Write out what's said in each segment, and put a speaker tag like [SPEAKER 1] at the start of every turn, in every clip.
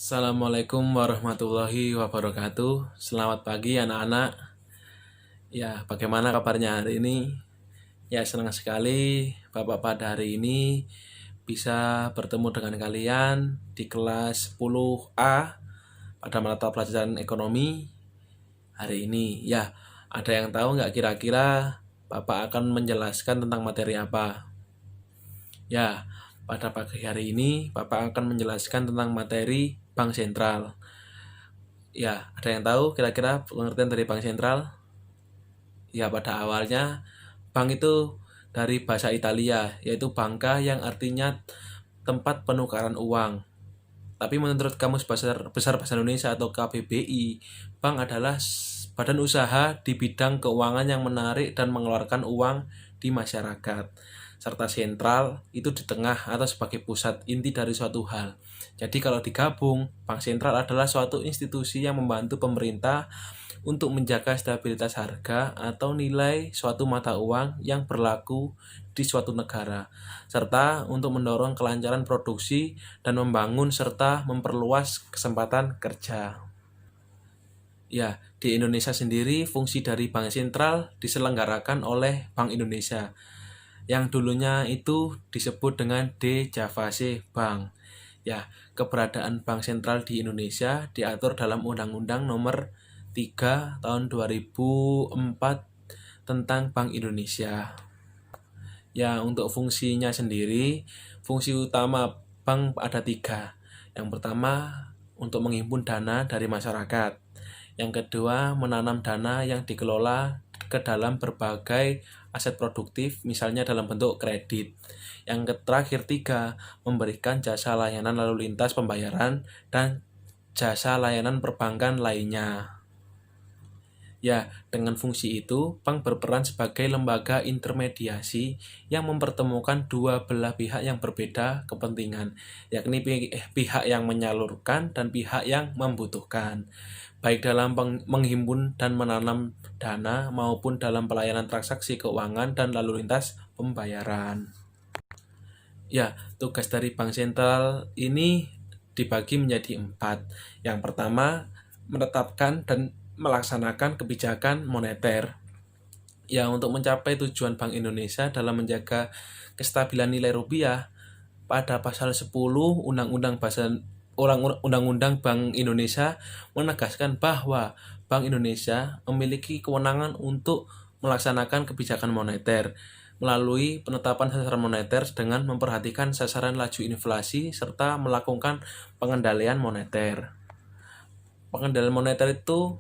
[SPEAKER 1] Assalamualaikum warahmatullahi wabarakatuh. Selamat pagi anak-anak. Ya, bagaimana kabarnya hari ini? Ya, senang sekali Bapak pada hari ini bisa bertemu dengan kalian di kelas 10A pada mata pelajaran ekonomi hari ini. Ya, ada yang tahu nggak kira-kira Bapak akan menjelaskan tentang materi apa? Ya, pada pagi hari ini Bapak akan menjelaskan tentang materi Bank Sentral. Ya, ada yang tahu kira-kira pengertian dari bank sentral? Ya, pada awalnya bank itu dari bahasa Italia, yaitu banca yang artinya tempat penukaran uang. Tapi menurut Kamus Besar Bahasa Indonesia atau KBBI, bank adalah badan usaha di bidang keuangan yang menarik dan mengeluarkan uang di masyarakat, serta sentral itu di tengah atau sebagai pusat inti dari suatu hal. Jadi kalau digabung, bank sentral adalah suatu institusi yang membantu pemerintah untuk menjaga stabilitas harga atau nilai suatu mata uang yang berlaku di suatu negara, serta untuk mendorong kelancaran produksi dan membangun serta memperluas kesempatan kerja. Ya, di Indonesia sendiri fungsi dari bank sentral diselenggarakan oleh Bank Indonesia yang dulunya itu disebut dengan DJavase Bank. Ya, keberadaan bank sentral di Indonesia diatur dalam Undang-Undang Nomor 3 tahun 2004 tentang Bank Indonesia. Ya, untuk fungsinya sendiri, fungsi utama bank ada 3. Yang pertama, untuk menghimpun dana dari masyarakat. Yang kedua, menanam dana yang dikelola ke dalam berbagai aset produktif, misalnya dalam bentuk kredit. Yang terakhir 3, memberikan jasa layanan lalu lintas pembayaran dan jasa layanan perbankan lainnya. Ya, dengan fungsi itu, bank berperan sebagai lembaga intermediasi yang mempertemukan dua belah pihak yang berbeda kepentingan, yakni pihak yang menyalurkan dan pihak yang membutuhkan, baik dalam menghimpun dan menanam dana maupun dalam pelayanan transaksi keuangan dan lalu lintas pembayaran. Ya, tugas dari bank sentral ini dibagi menjadi 4. Yang pertama, menetapkan dan melaksanakan kebijakan moneter. Ya, untuk mencapai tujuan Bank Indonesia dalam menjaga kestabilan nilai rupiah, pada pasal 10 Undang-Undang Bank Indonesia menegaskan bahwa Bank Indonesia memiliki kewenangan untuk melaksanakan kebijakan moneter melalui penetapan sasaran moneter dengan memperhatikan sasaran laju inflasi serta melakukan pengendalian moneter. Pengendalian moneter itu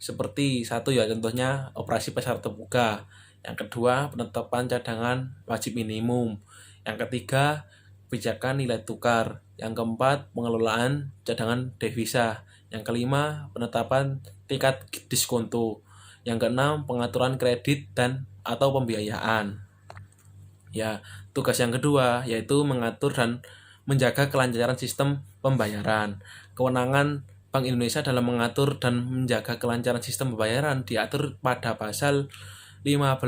[SPEAKER 1] seperti satu ya, contohnya operasi pasar terbuka. Yang kedua, penetapan cadangan wajib minimum. Yang ketiga, kebijakan nilai tukar. Yang keempat, pengelolaan cadangan devisa. Yang kelima, penetapan tingkat diskonto. Yang keenam, pengaturan kredit dan atau pembiayaan. Ya, tugas yang kedua yaitu mengatur dan menjaga kelancaran sistem pembayaran. Kewenangan Bank Indonesia dalam mengatur dan menjaga kelancaran sistem pembayaran diatur pada pasal 15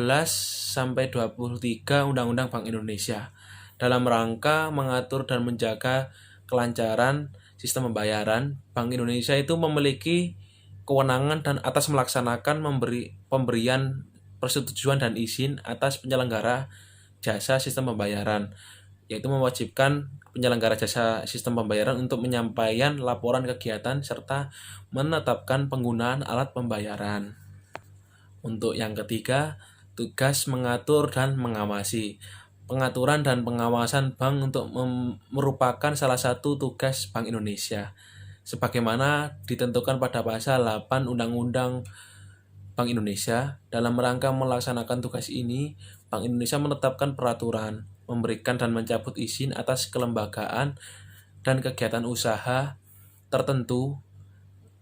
[SPEAKER 1] sampai 23 Undang-Undang Bank Indonesia. Dalam rangka mengatur dan menjaga kelancaran sistem pembayaran, Bank Indonesia itu memiliki kewenangan dan atas melaksanakan pemberian persetujuan dan izin atas penyelenggara jasa sistem pembayaran, yaitu mewajibkan penyelenggara jasa sistem pembayaran untuk menyampaikan laporan kegiatan serta menetapkan penggunaan alat pembayaran. Untuk yang ketiga, tugas mengatur dan mengawasi. Pengaturan dan pengawasan bank untuk merupakan salah satu tugas Bank Indonesia, sebagaimana ditentukan pada pasal 8 Undang-Undang Bank Indonesia. Dalam rangka melaksanakan tugas ini, Bank Indonesia menetapkan peraturan, memberikan dan mencabut izin atas kelembagaan dan kegiatan usaha tertentu,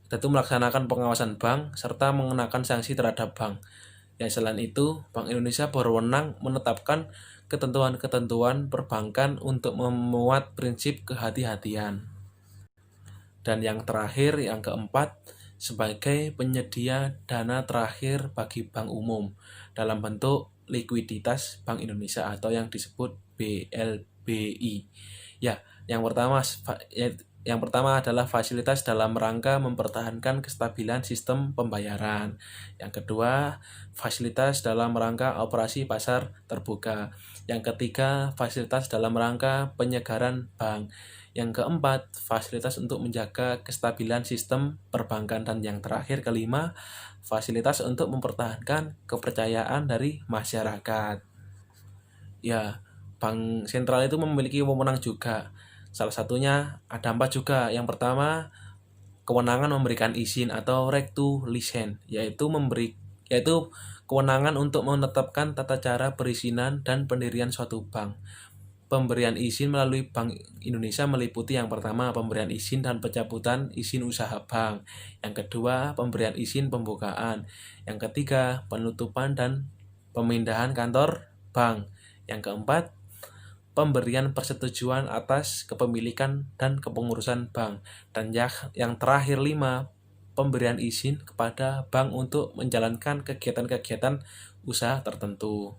[SPEAKER 1] yaitu melaksanakan pengawasan bank serta mengenakan sanksi terhadap bank. Yang selain itu, Bank Indonesia berwenang menetapkan ketentuan-ketentuan perbankan untuk memuat prinsip kehati-hatian. Dan yang terakhir, yang keempat, sebagai penyedia dana terakhir bagi bank umum dalam bentuk likuiditas Bank Indonesia atau yang disebut BLBI. Ya, yang pertama Yang pertama adalah fasilitas dalam rangka mempertahankan kestabilan sistem pembayaran. Yang kedua, fasilitas dalam rangka operasi pasar terbuka. Yang ketiga, fasilitas dalam rangka penyegaran bank. Yang keempat, fasilitas untuk menjaga kestabilan sistem perbankan. Dan yang terakhir, kelima, fasilitas untuk mempertahankan kepercayaan dari masyarakat. Ya, bank sentral itu memiliki wewenang juga. Salah satunya ada 4 juga. Yang pertama, kewenangan memberikan izin atau right to license, yaitu kewenangan untuk menetapkan tata cara perizinan dan pendirian suatu bank. Pemberian izin melalui Bank Indonesia meliputi yang pertama, pemberian izin dan pencabutan izin usaha bank. Yang kedua, pemberian izin pembukaan. Yang ketiga, penutupan dan pemindahan kantor bank. Yang keempat, pemberian persetujuan atas kepemilikan dan kepengurusan bank. Dan yang terakhir 5, pemberian izin kepada bank untuk menjalankan kegiatan-kegiatan usaha tertentu.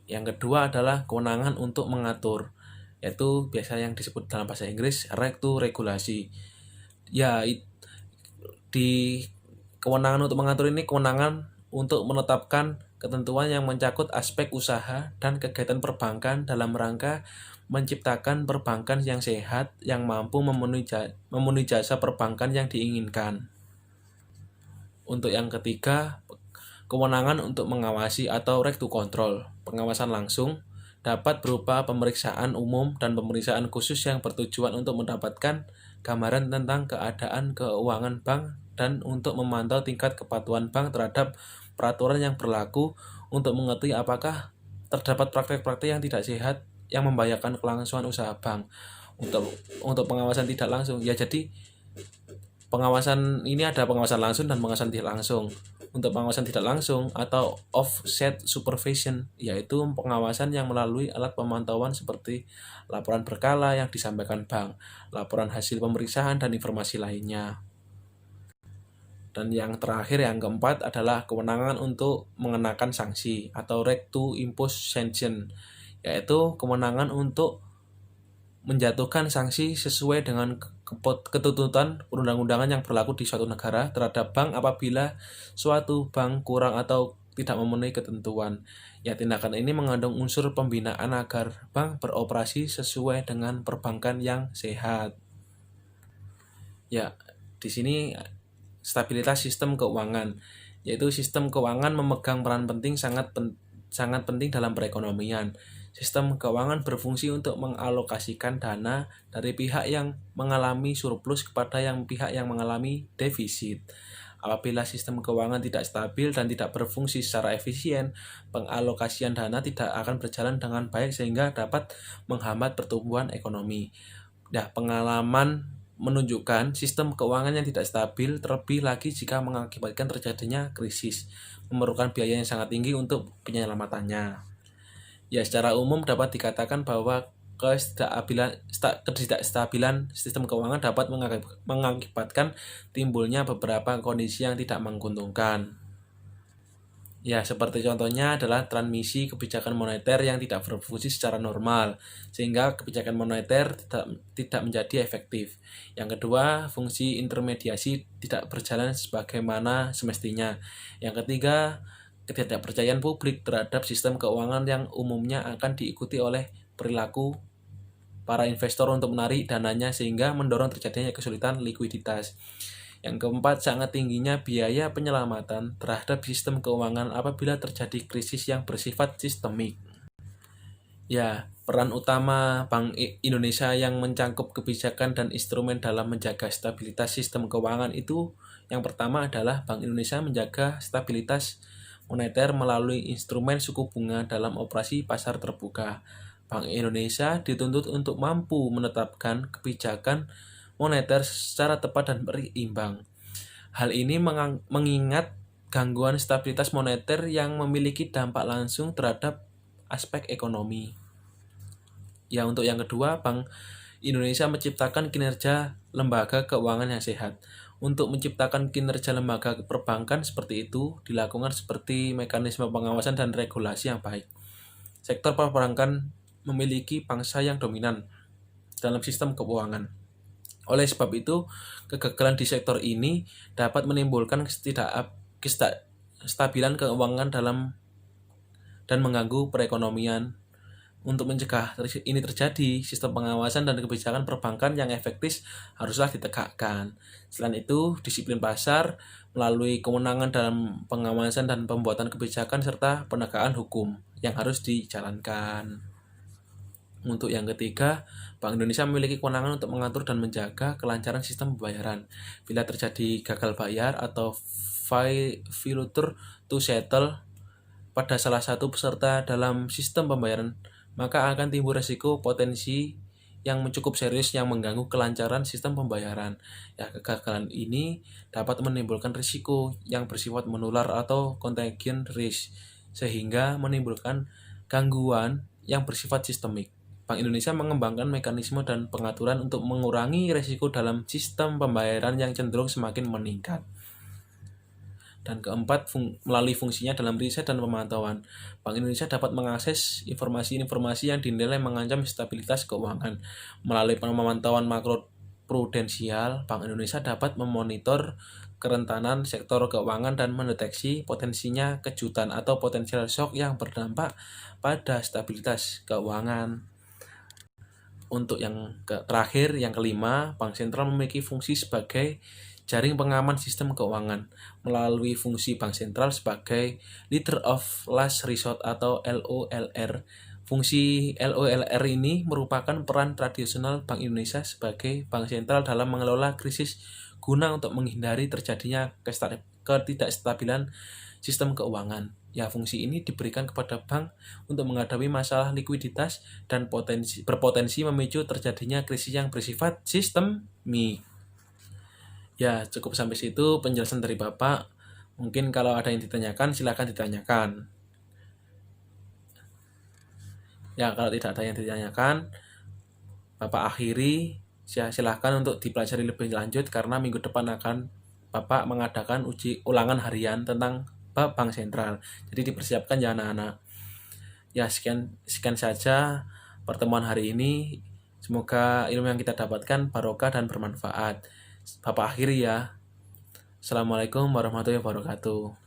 [SPEAKER 1] Yang kedua adalah kewenangan untuk mengatur, yaitu biasa yang disebut dalam bahasa Inggris right to regulasi. Ya, di kewenangan untuk mengatur ini kewenangan untuk menetapkan ketentuan yang mencakup aspek usaha dan kegiatan perbankan dalam rangka menciptakan perbankan yang sehat yang mampu memenuhi jasa perbankan yang diinginkan. Untuk yang ketiga, kewenangan untuk mengawasi atau right to control. Pengawasan langsung dapat berupa pemeriksaan umum dan pemeriksaan khusus yang bertujuan untuk mendapatkan gambaran tentang keadaan keuangan bank dan untuk memantau tingkat kepatuhan bank terhadap peraturan yang berlaku untuk mengetahui apakah terdapat praktek-praktek yang tidak sehat yang membahayakan kelangsungan usaha bank. Untuk pengawasan tidak langsung, ya jadi pengawasan ini ada pengawasan langsung dan pengawasan tidak langsung. Untuk pengawasan tidak langsung atau offset supervision, yaitu pengawasan yang melalui alat pemantauan seperti laporan berkala yang disampaikan bank, laporan hasil pemeriksaan, dan informasi lainnya. Dan yang terakhir, yang keempat adalah kewenangan untuk mengenakan sanksi atau right to impose sanction, yaitu kewenangan untuk menjatuhkan sanksi sesuai dengan ketentuan perundang-undangan yang berlaku di suatu negara terhadap bank apabila suatu bank kurang atau tidak memenuhi ketentuan. Ya, tindakan ini mengandung unsur pembinaan agar bank beroperasi sesuai dengan perbankan yang sehat. Ya, di sini stabilitas sistem keuangan, yaitu sistem keuangan memegang peran penting sangat penting dalam perekonomian. Sistem keuangan berfungsi untuk mengalokasikan dana dari pihak yang mengalami surplus kepada pihak yang mengalami defisit. Apabila sistem keuangan tidak stabil dan tidak berfungsi secara efisien, pengalokasian dana tidak akan berjalan dengan baik sehingga dapat menghambat pertumbuhan ekonomi. Nah, pengalaman menunjukkan sistem keuangan yang tidak stabil, terlebih lagi jika mengakibatkan terjadinya krisis, memerlukan biaya yang sangat tinggi untuk penyelamatannya. Ya, secara umum dapat dikatakan bahwa ketidakstabilan sistem keuangan dapat mengakibatkan timbulnya beberapa kondisi yang tidak menguntungkan. Ya, seperti contohnya adalah transmisi kebijakan moneter yang tidak berfungsi secara normal, sehingga kebijakan moneter tidak menjadi efektif. Yang kedua, fungsi intermediasi tidak berjalan sebagaimana semestinya. Yang ketiga, ketidakpercayaan publik terhadap sistem keuangan yang umumnya akan diikuti oleh perilaku para investor untuk menarik dananya sehingga mendorong terjadinya kesulitan likuiditas. Yang keempat, sangat tingginya biaya penyelamatan terhadap sistem keuangan apabila terjadi krisis yang bersifat sistemik. Ya, peran utama Bank Indonesia yang mencangkup kebijakan dan instrumen dalam menjaga stabilitas sistem keuangan itu yang pertama adalah Bank Indonesia menjaga stabilitas moneter melalui instrumen suku bunga dalam operasi pasar terbuka. Bank Indonesia dituntut untuk mampu menetapkan kebijakan moneter secara tepat dan berimbang. Hal ini mengingat gangguan stabilitas moneter yang memiliki dampak langsung terhadap aspek ekonomi. Ya, untuk yang kedua, Bank Indonesia menciptakan kinerja lembaga keuangan yang sehat. Untuk menciptakan kinerja lembaga perbankan seperti itu dilakukan seperti mekanisme pengawasan dan regulasi yang baik. Sektor perbankan memiliki pangsa yang dominan dalam sistem keuangan. Oleh sebab itu, kegagalan di sektor ini dapat menimbulkan kestabilan keuangan dan mengganggu perekonomian. Untuk mencegah ini terjadi, sistem pengawasan dan kebijakan perbankan yang efektif haruslah ditegakkan. Selain itu, disiplin pasar melalui kewenangan dalam pengawasan dan pembuatan kebijakan serta penegakan hukum yang harus dijalankan. Untuk yang ketiga, Bank Indonesia memiliki kewenangan untuk mengatur dan menjaga kelancaran sistem pembayaran. Bila terjadi gagal bayar atau failure to settle pada salah satu peserta dalam sistem pembayaran, maka akan timbul resiko potensi yang cukup serius yang mengganggu kelancaran sistem pembayaran. Ya, kegagalan ini dapat menimbulkan risiko yang bersifat menular atau contagion risk, sehingga menimbulkan gangguan yang bersifat sistemik. Bank Indonesia mengembangkan mekanisme dan pengaturan untuk mengurangi risiko dalam sistem pembayaran yang cenderung semakin meningkat. Dan keempat, melalui fungsinya dalam riset dan pemantauan, Bank Indonesia dapat mengakses informasi-informasi yang dinilai mengancam stabilitas keuangan. Melalui pemantauan makroprudensial, Bank Indonesia dapat memonitor kerentanan sektor keuangan dan mendeteksi potensinya kejutan atau potensial shock yang berdampak pada stabilitas keuangan. Untuk yang terakhir, yang kelima, Bank Sentral memiliki fungsi sebagai jaring pengaman sistem keuangan melalui fungsi Bank Sentral sebagai Leader of Last Resort atau LOLR. Fungsi LOLR ini merupakan peran tradisional Bank Indonesia sebagai bank sentral dalam mengelola krisis guna untuk menghindari terjadinya ketidakstabilan sistem keuangan. Ya, fungsi ini diberikan kepada bank untuk menghadapi masalah likuiditas dan berpotensi memicu terjadinya krisis yang bersifat sistemik. Ya, cukup sampai situ penjelasan dari Bapak. Mungkin kalau ada yang ditanyakan, silakan ditanyakan. Ya, kalau tidak ada yang ditanyakan, Bapak akhiri. Silakan untuk dipelajari lebih lanjut karena minggu depan akan Bapak mengadakan uji ulangan harian tentang Bank Sentral. Jadi dipersiapkan ya anak-anak. Ya, sekian saja pertemuan hari ini. Semoga ilmu yang kita dapatkan barokah dan bermanfaat. Bapak akhiri ya. Assalamualaikum warahmatullahi wabarakatuh.